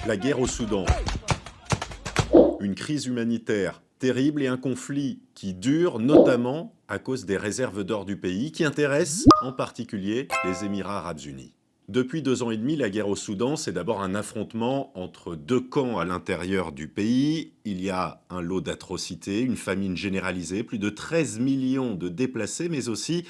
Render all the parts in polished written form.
La guerre au Soudan, une crise humanitaire terrible et un conflit qui dure notamment à cause des réserves d'or du pays qui intéressent en particulier les Émirats arabes unis. Depuis 2 ans et demi, la guerre au Soudan, c'est d'abord un affrontement entre deux camps à l'intérieur du pays. Il y a un lot d'atrocités, une famine généralisée, plus de 13 millions de déplacés, mais aussi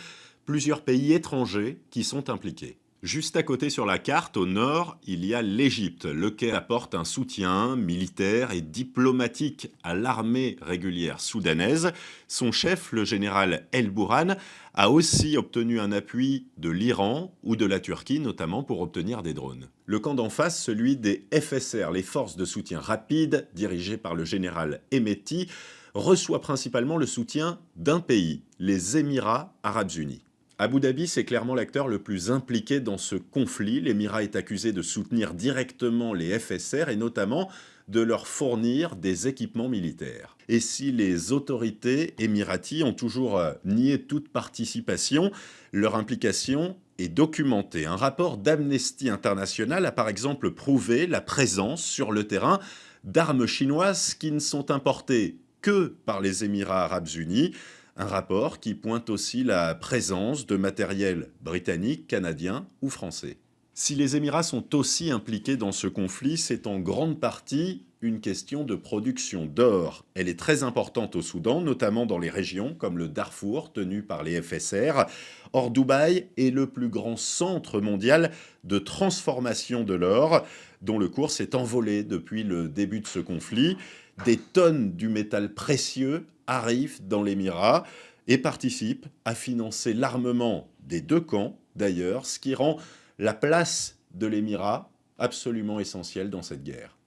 plusieurs pays étrangers qui sont impliqués. Juste à côté sur la carte, au nord, il y a l'Égypte, lequel apporte un soutien militaire et diplomatique à l'armée régulière soudanaise. Son chef, le général El Bourhan, a aussi obtenu un appui de l'Iran ou de la Turquie, notamment pour obtenir des drones. Le camp d'en face, celui des FSR, les forces de soutien rapide, dirigées par le général Hemeti, reçoit principalement le soutien d'un pays, les Émirats arabes unis. Abu Dhabi, c'est clairement l'acteur le plus impliqué dans ce conflit. L'Émirat est accusé de soutenir directement les FSR et notamment de leur fournir des équipements militaires. Et si les autorités émiraties ont toujours nié toute participation, leur implication est documentée. Un rapport d'Amnesty International a par exemple prouvé la présence sur le terrain d'armes chinoises qui ne sont importées que par les Émirats arabes unis. Un rapport qui pointe aussi la présence de matériel britannique, canadien ou français. Si les Émirats sont aussi impliqués dans ce conflit, c'est en grande partie une question de production d'or. Elle est très importante au Soudan, notamment dans les régions comme le Darfour, tenu par les FSR. Or, Dubaï est le plus grand centre mondial de transformation de l'or, dont le cours s'est envolé depuis le début de ce conflit. Des tonnes du métal précieux arrivent dans l'Émirat et participent à financer l'armement des deux camps, d'ailleurs, ce qui rend la place de l'Émirat absolument essentielle dans cette guerre.